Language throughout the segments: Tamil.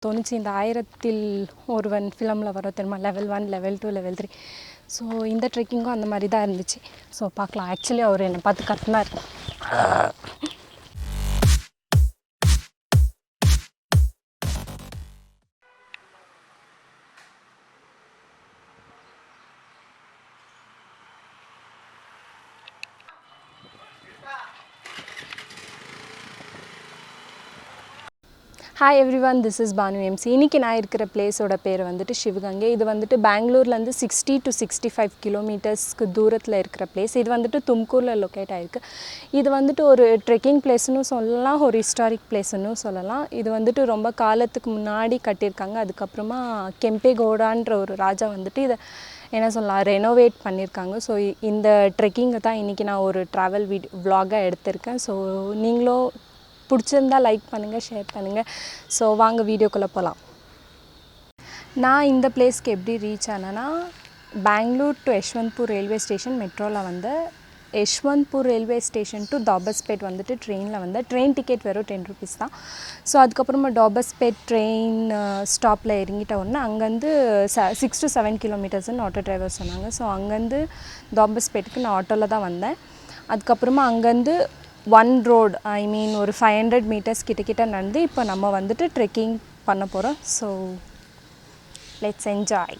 தோணுச்சு இந்த 1000ல் ஒருவன் ஃபிலிமில் வர தெரியுமா, லெவல் 1 லெவல் 2 லெவல் 3. ஸோ இந்த ட்ரெக்கிங்கும் அந்த மாதிரி தான் இருந்துச்சு. ஸோ பார்க்கலாம். ஆக்சுவலி அவர் என்னை பார்த்து கத்துனார். Hi everyone, this is banuMC. இன்னைக்கு நான் இருக்கிற பிளேஸோட பேர் வந்துட்டு சிவகங்கை. இது வந்துட்டு பெங்களூர்லேருந்து 60 to 65 கிலோமீட்டர்ஸ்க்கு தூரத்தில் இருக்கிற பிளேஸ். இது வந்துட்டு தும்கூரில் லொக்கேட் ஆகிருக்கு. இது வந்துட்டு ஒரு ட்ரெக்கிங் பிளேஸ்னு சொல்லலாம், ஒரு ஹிஸ்டாரிக் பிளேஸ்னு சொல்லலாம். இது வந்துட்டு ரொம்ப காலத்துக்கு முன்னாடி கட்டியிருக்காங்க. அதுக்கப்புறமா கெம்பேகவுடான்ற ஒரு ராஜா வந்துட்டு இதை என்ன சொல்லலாம் ரெனோவேட் பண்ணியிருக்காங்க. ஸோ இந்த ட்ரெக்கிங்கை தான் இன்றைக்கி நான் ஒரு ட்ராவல் vlog-ஆக எடுத்திருக்கேன். ஸோ நீங்களும் பிடிச்சிருந்தா லைக் பண்ணுங்கள், ஷேர் பண்ணுங்கள். ஸோ வாங்க வீடியோக்குள்ளே போகலாம். நான் இந்த பிளேஸ்க்கு எப்படி ரீச் ஆனேன்னா, Bangalore to Yeshwanthpur railway station மெட்ரோவில் வந்து Yeshwanthpur railway station to Dobbaspet வந்துட்டு ட்ரெயினில் வந்து ட்ரெயின் டிக்கெட் வெறும் 10 rupees தான். ஸோ அதுக்கப்புறமா தாபஸ்பேட் ட்ரெயின் ஸ்டாப்பில் இறங்கிட்ட உடனே அங்கேருந்து 6 to 7 கிலோமீட்டர்ஸ்ன்னு ஆட்டோ டிரைவர் சொன்னாங்க. ஸோ அங்கேருந்து தாபஸ்பேட்டுக்கு நான் ஆட்டோவில் தான் வந்தேன். அதுக்கப்புறமா அங்கேருந்து ஒன் ரோடு, ஐ மீன் ஒரு 500 மீட்டர்ஸ் கிட்ட நடந்து இப்போ நம்ம வந்துட்டு ட்ரெக்கிங் பண்ண போகிறோம். So let's enjoy.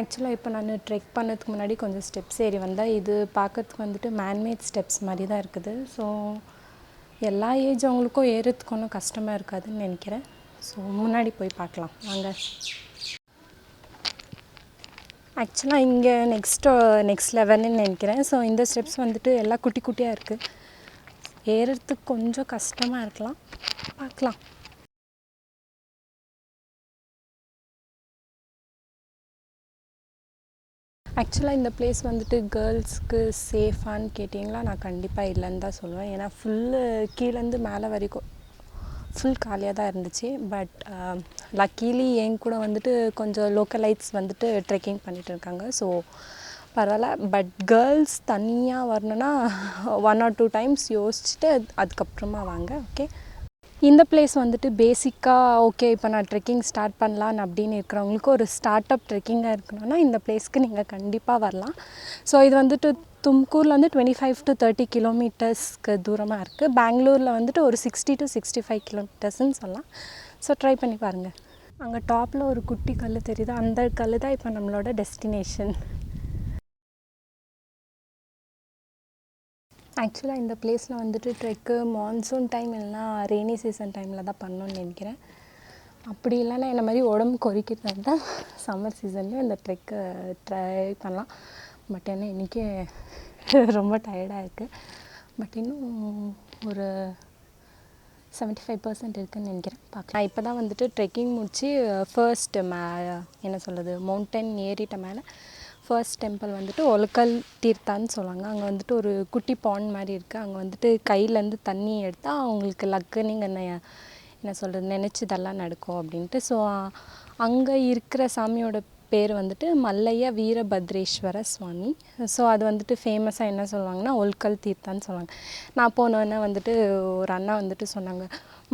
ஆக்சுவலாக இப்போ நான் ட்ரெக் பண்ணதுக்கு முன்னாடி கொஞ்சம் ஸ்டெப்ஸ் ஏறி வந்தேன். இது பார்க்கறதுக்கு வந்துட்டு மேன்மேட் ஸ்டெப்ஸ் மாதிரி தான் இருக்குது. ஸோ எல்லா ஏஜ் அவங்களுக்கும் ஏறதுக்கு ஒன்றும் கஷ்டமாக இருக்காதுன்னு நினைக்கிறேன். ஸோ முன்னாடி போய் பார்க்கலாம் வாங்க. ஆக்சுவலாக இங்கே நெக்ஸ்ட் லெவல்னு நினைக்கிறேன். ஸோ இந்த ஸ்டெப்ஸ் வந்துட்டு எல்லாம் குட்டி குட்டியாக இருக்குது. ஏறுறதுக்கு கொஞ்சம் கஷ்டமாக இருக்கலாம், பார்க்கலாம். ஆக்சுவலாக இந்த பிளேஸ் வந்துட்டு கேர்ள்ஸ்க்கு சேஃபான்னு கேட்டிங்களா, நான் கண்டிப்பாக இல்லைன்னு தான் சொல்லுவேன். ஏன்னா ஃபுல்லு கீழேருந்து மேலே வரைக்கும் ஃபுல் காலியாக தான் இருந்துச்சு. பட் லக்கீலி என் கூட வந்துட்டு கொஞ்சம் லோக்கலைட்ஸ் வந்துட்டு ட்ரெக்கிங் பண்ணிகிட்டு இருக்காங்க. ஸோ பரவாயில்ல. பட் கேர்ள்ஸ் தனியாக வரணுன்னா 1 or 2 times யோசிச்சுட்டு அதுக்கப்புறமா வாங்க. ஓகே, இந்த பிளேஸ் வந்துட்டு பேசிக்காக ஓகே இப்போ நான் ட்ரெக்கிங் ஸ்டார்ட் பண்ணலான்னு அப்படின்னு இருக்கிறவங்களுக்கு ஒரு ஸ்டார்ட் அப் ட்ரெக்கிங்காக இருக்கணும்னா இந்த பிளேஸ்க்கு நீங்கள் கண்டிப்பாக வரலாம். ஸோ இது வந்துட்டு தும்கூரில் வந்து 25 to 30 கிலோமீட்டர்ஸ்க்கு தூரமாக இருக்குது. பெங்களூரில் வந்துட்டு ஒரு 60 to 65 கிலோமீட்டர்ஸ்ன்னு சொல்லலாம். ஸோ ட்ரை பண்ணி பாருங்கள். அங்கே டாப்பில் ஒரு குட்டி கல் தெரியுது, அந்த கல் தான் இப்போ நம்மளோட டெஸ்டினேஷன். ஆக்சுவலாக இந்த பிளேஸில் வந்துட்டு ட்ரெக்கு மான்சூன் டைம் இல்லைனா ரெய்னி சீசன் டைமில் தான் பண்ணணுன்னு நினைக்கிறேன். அப்படி இல்லைன்னா என்ன மாதிரி உடம்பு கொறிக்கிறது தான் சம்மர் சீசன்லேயும் இந்த ட்ரெக்கை ட்ரை பண்ணலாம். பட் என்ன இன்றைக்கி ரொம்ப டயர்டாக இருக்குது. பட் இன்னும் ஒரு 75% இருக்குதுன்னு நினைக்கிறேன். பார்க்கலாம். இப்போ தான் வந்துட்டு ட்ரெக்கிங் முடித்து ஃபர்ஸ்ட் என்ன சொல்கிறது மவுண்டன் ஏறிட்ட மேலே ஃபர்ஸ்ட் டெம்பிள் வந்துட்டு ஒலக்கல் தீர்த்தான்னு சொல்லுவாங்க. அங்கே வந்துட்டு ஒரு குட்டி பாண்ட் மாதிரி இருக்குது. அங்கே வந்துட்டு கையிலேருந்து தண்ணி எடுத்தால் அவங்களுக்கு லக்கு நீங்கள் என்ன சொல்கிறது நினச்சதெல்லாம் நடக்கும் அப்படின்ட்டு. ஸோ அங்கே இருக்கிற சாமியோட பேர் வந்துட்டு மல்லைய வீரபத்ரேஸ்வர சுவாமி. ஸோ அது வந்துட்டு ஃபேமஸாக என்ன சொல்லுவாங்கன்னா ஒல்கல் தீர்த்தான்னு சொல்லுவாங்க. நான் போனோன்னே வந்துட்டு ஒரு அண்ணா வந்துட்டு சொன்னாங்க,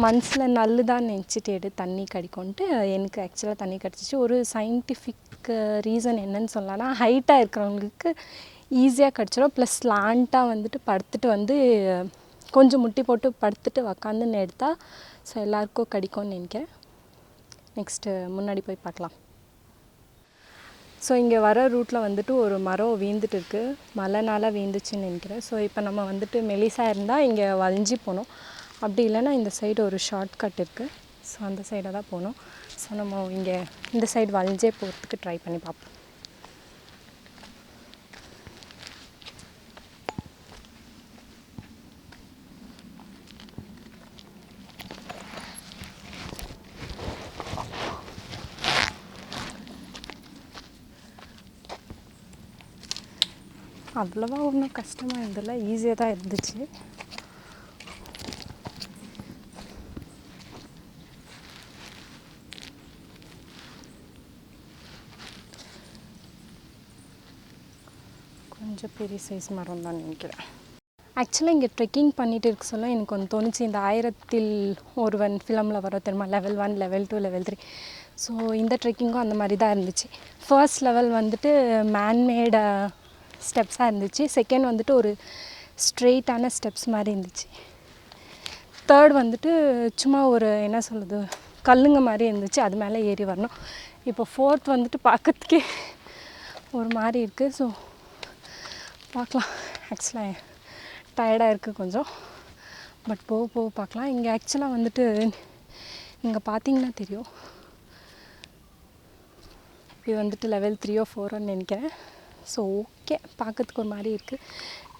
மனசில் நல்லு தான் நினச்சிட்டு தண்ணி கிடைக்கும்ன்ட்டு. எனக்கு ஆக்சுவலாக தண்ணி கிடச்சிச்சு. ஒரு சயின்டிஃபிக் ரீசன் என்னன்னு சொல்லலாம்னா, ஹைட்டாக இருக்கிறவங்களுக்கு ஈஸியாக கிடச்சிடும். ப்ளஸ் லாண்ட்டாக வந்துட்டு படுத்துட்டு வந்து கொஞ்சம் முட்டி போட்டு படுத்துட்டு உக்காந்துன்னு எடுத்தால் ஸோ எல்லாேருக்கும் கிடைக்கும்னு நினைக்கிறேன். நெக்ஸ்ட்டு முன்னாடி போய் பார்க்கலாம். ஸோ இங்கே வர ரூட்டில் வந்துட்டு ஒரு மரம் வீழ்ந்துட்டு இருக்குது, மழைனால வீழ்ந்துச்சுன்னு நினைக்கிறேன். ஸோ இப்போ நம்ம வந்துட்டு மெலிசாக இருந்தால் இங்கே வளைஞ்சி போகணும். அப்படி இல்லைன்னா இந்த சைடு ஒரு ஷார்ட் கட் இருக்குது. ஸோ அந்த சைடை தான் போகணும். ஸோ நம்ம இங்கே இந்த சைடு வளைஞ்சே போகிறதுக்கு ட்ரை பண்ணி பார்ப்போம். அவ்வளோவா ஒன்றும் கஷ்டமாக இருந்ததில்ல, ஈஸியாக தான் இருந்துச்சு. கொஞ்சம் பெரிய சைஸ் மரம் தான் நினைக்கிறேன். ஆக்சுவலாக இங்கே ட்ரெக்கிங் பண்ணிகிட்டு இருக்க சொல்ல எனக்கு ஒன்று தோணுச்சு, இந்த 1000ல் ஒருவன் ஃபிலிமில் வர தெரியுமா, லெவல் 1 லெவல் 2 லெவல் 3. ஸோ இந்த ட்ரெக்கிங்கும் அந்த மாதிரி தான் இருந்துச்சு. ஃபர்ஸ்ட் லெவல் வந்துட்டு மேன்மேட ஸ்டெப்ஸாக இருந்துச்சு. செகண்ட் வந்துட்டு ஒரு ஸ்ட்ரெயிட்டான ஸ்டெப்ஸ் மாதிரி இருந்துச்சு. தேர்ட் வந்துட்டு சும்மா ஒரு என்ன சொல்கிறது, கல்லுங்க மாதிரி இருந்துச்சு, அது மேலே ஏறி வரணும். இப்போ ஃபோர்த் வந்துட்டு பார்க்கறதுக்கே ஒரு மாதிரி இருக்குது. ஸோ பார்க்கலாம். ஆக்சுவலாக டயர்டாக இருக்குது கொஞ்சம், பட் போக போக பார்க்கலாம். இங்கே ஆக்சுவலாக வந்துட்டு இங்கே பார்த்தீங்கன்னா தெரியும், இது வந்துட்டு லெவல் 3 or 4 நினைக்கிறேன். ஸோ ஓகே, பார்க்கறதுக்கு ஒரு மாதிரி இருக்குது,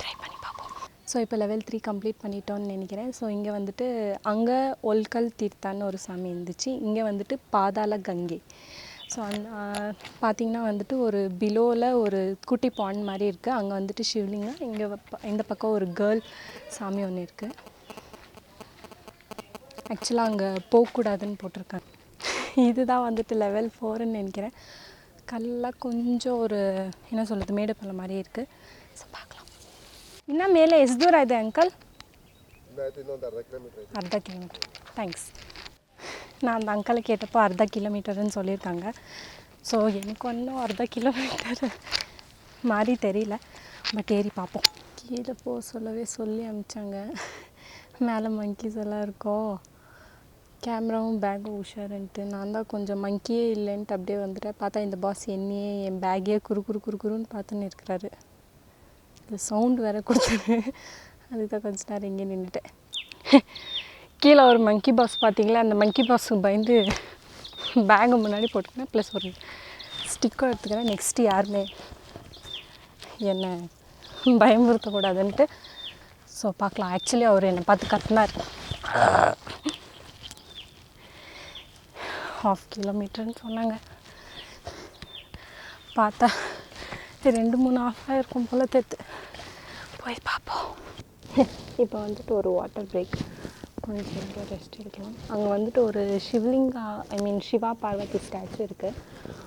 ட்ரை பண்ணி பார்ப்போம். ஸோ இப்போ லெவல் 3 கம்ப்ளீட் பண்ணிட்டோன்னு நினைக்கிறேன். ஸோ இங்கே வந்துட்டு அங்கே ஒல்கல் தீர்த்தான்னு ஒரு சாமி இருந்துச்சு, இங்கே வந்துட்டு பாதாள கங்கை. ஸோ அந்த பார்த்திங்கன்னா வந்துட்டு ஒரு பிலோவில் ஒரு குட்டி பாண்ட் மாதிரி இருக்குது, அங்கே வந்துட்டு சிவலிங்கம், இங்கே இந்த பக்கம் ஒரு கேர்ள் சாமி ஒன்று இருக்குது. ஆக்சுவலாக அங்கே போகக்கூடாதுன்னு போட்டிருக்காங்க. இதுதான் வந்துட்டு லெவல் 4ன்னு நினைக்கிறேன். கல்லாம் கொஞ்சம் ஒரு என்ன சொல்கிறது, மேடு பள்ள மாதிரியே இருக்குது. ஸோ பார்க்கலாம். இன்னும் மேலே எஸ் தூரம் இது அங்கிள்? ಅರ್ಧ ಕಿಲೋಮೀಟರ್. ಥ್ಯಾಂಕ್ಸ್. நான் அந்த அங்கிளை கேட்டப்போ 1/2 கிலோமீட்டர்னு சொல்லியிருக்காங்க. ஸோ எனக்கு ஒன்றும் 1/2 கிலோமீட்டர் மாதிரி தெரியல, பட் ஏறி பார்ப்போம். கீழே போக சொல்லி அனுப்பிச்சாங்க. மேலே மங்கீஸ் எல்லாம் இருக்கோம், கேமராவும் பேக்கும் உஷாருன்ட்டு. நான் தான் கொஞ்சம் மங்கியே இல்லைன்ட்டு அப்படியே வந்துட்டேன். பார்த்தா இந்த பாஸ் என்னையே என் பேக்கையே குறுன்னு பார்த்துன்னு இருக்கிறாரு. இது சவுண்டு வேறு கொடுத்தாரு, அதுக்கு தான் கொஞ்சம் நேரம் இங்கே நின்றுட்டேன். கீழே ஒரு மங்கி பாஸ் பார்த்தீங்களா, அந்த மங்கி பாஸுக்கு பயந்து பேகு முன்னாடி போட்டுக்கிறேன், ப்ளஸ் ஒரு ஸ்டிக்கர் எடுத்துக்கிறேன். நெக்ஸ்ட்டு யாருமே என்னை பயமுறுத்தக்கூடாதுன்ட்டு. ஸோ பார்க்கலாம். ஆக்சுவலி அவர் என்னை பார்த்து கத்தினார். 1/2 கிலோமீட்டர்னு சொன்னாங்க. பார்த்தா 2-3 ஹாஃபாக இருக்கும் போல் தெத்து. போய் பார்ப்போம். இப்போ வந்துட்டு ஒரு வாட்டர் பிரேக், கொஞ்சம் ரெஸ்ட் எடுக்கலாம். அங்கே வந்துட்டு ஒரு சிவலிங்கா சிவா பார்வதி ஸ்டாச்சு இருக்குது.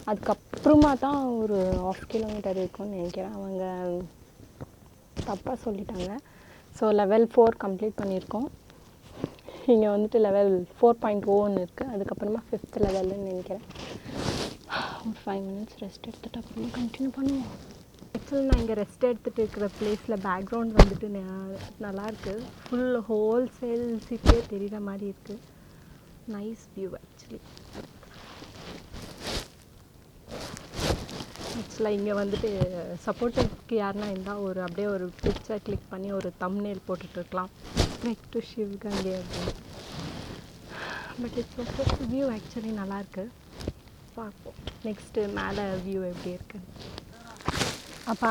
அதுக்கப்புறமா தான் ஒரு 1/2 கிலோமீட்டர் இருக்கும்னு நினைக்கிறேன். அவங்க தப்பாக சொல்லிட்டாங்க. ஸோ லெவல் 4 கம்ப்ளீட் பண்ணியிருக்கோம். இங்கே வந்துட்டு லெவல் 4.0 இருக்குது. அதுக்கப்புறமா 5th லெவல்னு நினைக்கிறேன். ஒரு 5 மினிட்ஸ் ரெஸ்ட் எடுத்துகிட்டு அப்புறமா கண்டினியூ பண்ணுவோம். ஆக்சுவலி நான் இங்கே ரெஸ்ட் எடுத்துகிட்டு இருக்கிற பிளேஸில் பேக்ரவுண்ட் வந்துட்டு நல்லாயிருக்கு. ஃபுல் ஹோல்சேல் சிட்டியே தெரிகிற மாதிரி இருக்குது. நைஸ் வியூ ஆக்சுவலாக இங்கே வந்துட்டு சப்போர்ட்டுக்கு யாருன்னா இருந்தால் ஒரு அப்படியே ஒரு பிக்சர் கிளிக் பண்ணி ஒரு தம்ப்நெயில் போட்டுட்ருக்கலாம், ட்ரெக் டு சிவகங்கை அப்படின்னு. But it's okay, view actually நல்லாயிருக்கு. பார்ப்போம் நெக்ஸ்ட்டு மேலே வியூ எப்படி இருக்குன்னு. அப்போ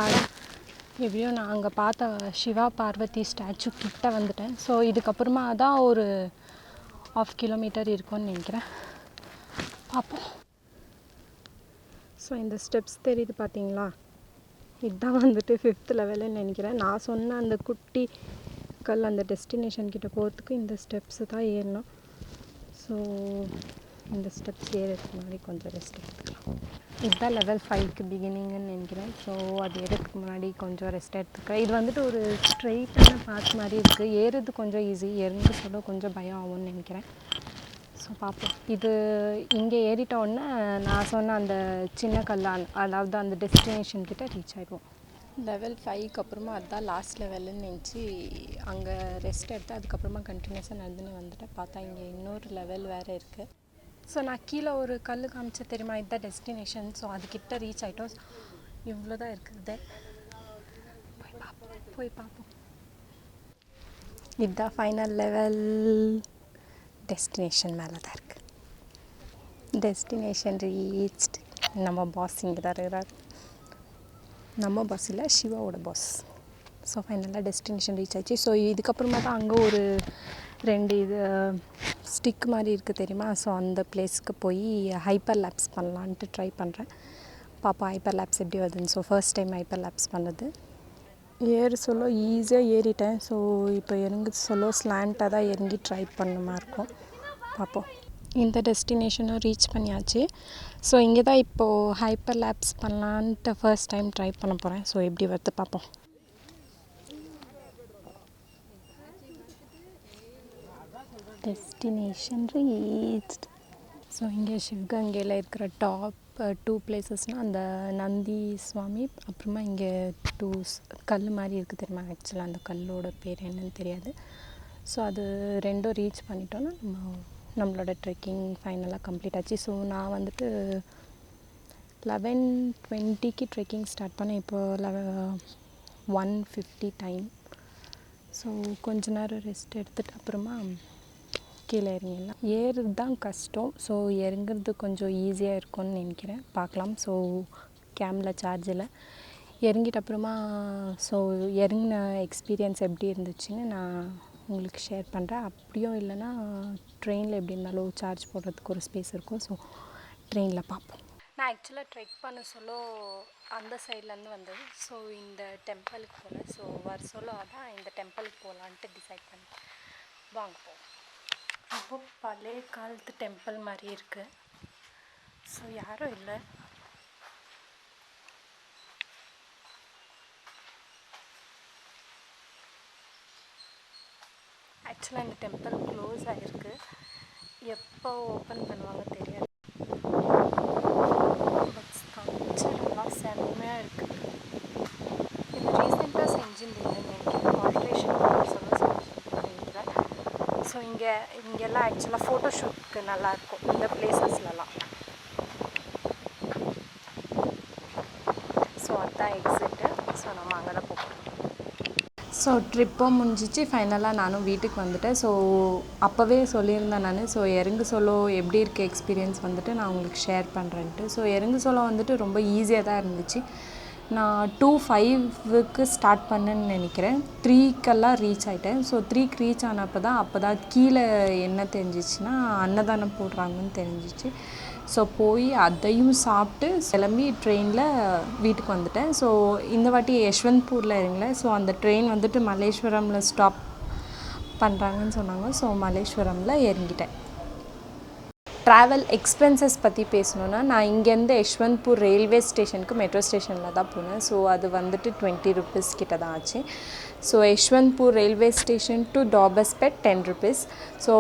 எப்படியோ நான் அங்கே பார்த்த சிவா பார்வதி ஸ்டாச்சு கிட்ட வந்துட்டேன். ஸோ இதுக்கப்புறமா தான் ஒரு 1/2 கிலோமீட்டர் இருக்கும்னு நினைக்கிறேன். பார்ப்போம். ஸோ இந்த ஸ்டெப்ஸ் தெரியுது பார்த்தீங்களா, இதுதான் வந்துட்டு 5th லெவலுன்னு நினைக்கிறேன். நான் சொன்ன அந்த குட்டி கல் அந்த டெஸ்டினேஷன் கிட்ட போகிறதுக்கு இந்த ஸ்டெப்ஸு தான் ஏறணும். ஸோ இந்த ஸ்டெப்ஸ் ஏறதுக்கு முன்னாடி கொஞ்சம் ரெஸ்ட் எடுத்துக்கலாம். இதுதான் லெவல் 5க்கு பிகினிங்குன்னு நினைக்கிறேன். ஸோ அது ஏறதுக்கு முன்னாடி கொஞ்சம் ரெஸ்ட் எடுத்துக்கிறேன். இது வந்துட்டு ஒரு ஸ்ட்ரெயிட்டான பாத் மாதிரி இருக்குது. ஏறுறது கொஞ்சம் ஈஸி, இறங்க சொல்ல கொஞ்சம் பயம் ஆகும்னு நினைக்கிறேன். ஸோ பார்ப்போம். இது இங்கே ஏறிட்ட உடனே நான் சொன்ன அந்த சின்ன கல்லான், அதாவது அந்த டெஸ்டினேஷன் கிட்ட ரீச் ஆகிடுவோம். லெவல் 5க்கு அப்புறமா அதுதான் லாஸ்ட் லெவலுன்னு நினச்சி அங்கே ரெஸ்ட் எடுத்து அதுக்கப்புறமா கண்டினியூஸாக நடந்துன்னு வந்துட்டேன். பார்த்தா இங்கே இன்னொரு லெவல் வேறு இருக்குது. ஸோ நான் கீழே ஒரு கல் காமிச்ச தெரியுமா, இதுதான் டெஸ்டினேஷன். ஸோ அதுக்கிட்ட ரீச் ஆகிட்டோம். இவ்வளோ தான் இருக்குது. போய் பார்ப்போம். இதுதான் ஃபைனல் லெவல். டெஸ்டினேஷன் மேலே தான் இருக்குது. Destination reached. நம்ம பாஸ் இங்கே தான் இருக்கிறார். நம்ம பாஸ் இல்லை, சிவாவோட பாஸ். ஸோ ஃபைனலாக டெஸ்டினேஷன் ரீச் ஆச்சு. ஸோ இதுக்கப்புறமா தான் அங்கே ஒரு 2 இது ஸ்டிக் மாதிரி இருக்குது தெரியுமா. ஸோ அந்த பிளேஸ்க்கு போய் ஹைப்பர் லேப்ஸ் பண்ணலான்ட்டு ட்ரை பண்ணுறேன். பாப்பா ஹைப்பர் லேப்ஸ் எப்படி வருதுன்னு. So first time hyper labs பண்ணுறது. ஏறு சொல்ல ஈஸியாக ஏறிட்டேன். ஸோ இப்போ இறங்கி சொல்ல ஸ்லாண்ட்டாக தான் இறங்கி ட்ரை பண்ண மாதிரி இருக்கும். பார்ப்போம். இந்த டெஸ்டினேஷனும் ரீச் பண்ணியாச்சு. ஸோ இங்கே தான் இப்போது ஹைப்பர் லேப்ஸ் பண்ணலான்ட்டு ஃபர்ஸ்ட் டைம் ட்ரை பண்ண போகிறேன். ஸோ எப்படி வருது பார்ப்போம். Destination reached. ஸோ இங்கே சிவகங்கையில் இருக்கிற டாப் 2 பிளேசஸ்னால் அந்த நந்தி சுவாமி, அப்புறமா இங்கே 2 கல் மாதிரி இருக்குது தெரியுமா, ஆக்சுவலாக அந்த கல்லோட பேர் என்னன்னு தெரியாது. ஸோ அது ரெண்டும் ரீச் பண்ணிட்டோன்னா நம்மளோட ட்ரெக்கிங் ஃபைனலாக கம்ப்ளீட் ஆச்சு. ஸோ நான் வந்துட்டு 11:20க்கு ட்ரெக்கிங் ஸ்டார்ட் பண்ணேன். இப்போது 1:50 டைம். ஸோ கொஞ்ச நேரம் ரெஸ்ட் எடுத்துகிட்டு அப்புறமா கீழே இறங்கிடலாம். ஏறுறது தான் கஷ்டம். ஸோ இறங்குறது கொஞ்சம் ஈஸியாக இருக்கும்னு நினைக்கிறேன், பார்க்கலாம். ஸோ கேமில் சார்ஜ் இல்லை. இறங்கிட்ட அப்புறமா ஸோ இறங்கின எக்ஸ்பீரியன்ஸ் எப்படி இருந்துச்சுன்னு நான் உங்களுக்கு ஷேர் பண்ணுறேன். அப்படியும் இல்லைன்னா ட்ரெயினில் எப்படி இருந்தாலும் சார்ஜ் போடுறதுக்கு ஒரு ஸ்பேஸ் இருக்கும். ஸோ ட்ரெயினில் பார்ப்போம். நான் ஆக்சுவலாக ட்ரெக் பண்ண சொல்ல அந்த சைட்லேருந்து வந்தது. ஸோ இந்த டெம்பிளுக்கு போகல. ஸோ வர சொல்ல அதான் இந்த டெம்பிளுக்கு போகலான்ட்டு டிசைட் பண்ணேன். வாங்க போவோம். ரொம்ப பழைய காலத்து டெம்பிள் மாதிரி இருக்குது. ஸோ யாரும் இல்லை. ஆக்சுவலாக இந்த டெம்பிள் க்ளோஸ் ஆகிருக்கு. எப்போ ஓப்பன் பண்ணுவாங்க தெரியாது. கல்ச்சரெல்லாம் செம்மையாக இருக்குது. இது ரீசெண்டாக செஞ்சுருந்தீங்கன்னு நினைக்கிறேன். ஆல்ட்ரேஷன் நினைக்கிறேன். ஸோ இங்கெல்லாம் ஆக்சுவலாக ஃபோட்டோ ஷூட்க்கு நல்லாயிருக்கும் இந்த பிளேசஸ்லலாம். ஸோ அதுதான் எக்ஸிட்டு. ஸோ நம்ம அங்கே தான் போகிறோம். ஸோ ட்ரிப்பும் முடிஞ்சிச்சு. ஃபைனலாக நானும் வீட்டுக்கு வந்துட்டேன். ஸோ அப்போவே சொல்லியிருந்தேன் நான். ஸோ இறங்கு சொல்ல எப்படி இருக்க எக்ஸ்பீரியன்ஸ் வந்துட்டு நான் உங்களுக்கு ஷேர் பண்ணுறேன்ட்டு. ஸோ இறங்கு சொல்ல வந்துட்டு ரொம்ப ஈஸியாக தான் இருந்துச்சு. நான் 2:05க்கு ஸ்டார்ட் பண்ணேன்னு நினைக்கிறேன். 3க்கெல்லாம் ரீச் ஆகிட்டேன். ஸோ 3க்கு ரீச் ஆனப்போ தான் கீழே என்ன தெரிஞ்சிச்சுன்னா அன்னதானம் போடுறாங்கன்னு தெரிஞ்சிச்சு. ஸோ போய் அதையும் சாப்பிட்டு கிளம்பி ட்ரெயினில் வீட்டுக்கு வந்துட்டேன். ஸோ இந்த வாட்டி யஷ்வந்த்பூரில் இறங்கல. ஸோ அந்த ட்ரெயின் வந்துட்டு மல்லேஸ்வரமில் ஸ்டாப் பண்ணுறாங்கன்னு சொன்னாங்க. ஸோ மல்லேஸ்வரமில் இறங்கிட்டேன். ட்ராவல் எக்ஸ்பென்சஸ் பற்றி பேசணுன்னா, நான் இங்கேருந்து யஷ்வந்த்பூர் ரயில்வே ஸ்டேஷனுக்கு மெட்ரோ ஸ்டேஷனில் தான் போனேன். ஸோ அது வந்துட்டு 20 rupees கிட்ட தான் ஆச்சு. So Yeshwanthpur railway station to Dobbaspet 10 rupees. So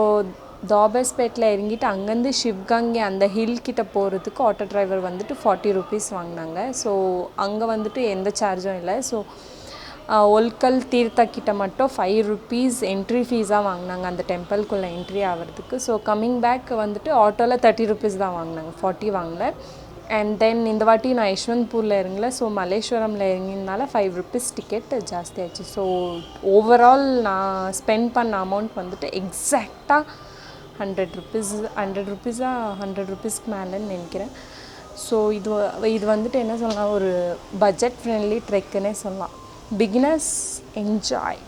தாபஸ்பேட்டில் இறங்கிட்டு அங்கேருந்து சிவ்கங்கை அந்த ஹில் கிட்ட போகிறதுக்கு ஆட்டோ டிரைவர் வந்துட்டு 40 rupees வாங்கினாங்க. ஸோ அங்கே வந்துட்டு எந்த சார்ஜும் இல்லை. ஸோ ஒல்கல் தீர்த்தா கிட்ட மட்டும் 5 rupees என்ட்ரி ஃபீஸாக வாங்கினாங்க அந்த டெம்பிள்குள்ளே என்ட்ரி ஆகிறதுக்கு. ஸோ கம்மிங் பேக் வந்துட்டு ஆட்டோவில் 30 rupees தான் வாங்கினாங்க, 40 வாங்கல. அண்ட் தென் இந்த வாட்டி நான் யஷ்வந்த்பூரில் இறங்கல. ஸோ மல்லேஸ்வரமில் இறங்கினால 5 rupees டிக்கெட் ஜாஸ்தி ஆச்சு. ஸோ ஓவரால் நான் ஸ்பெண்ட் பண்ண அமௌண்ட் வந்துட்டு எக்ஸாக்டாக 100 rupees, 100 rupeesக்கு மேலேன்னு நினைக்கிறேன். ஸோ இது வந்துட்டு என்ன சொல்லலாம், ஒரு பட்ஜெட் ஃப்ரெண்ட்லி ட்ரெக்குன்னே சொல்லலாம். Beginners enjoy.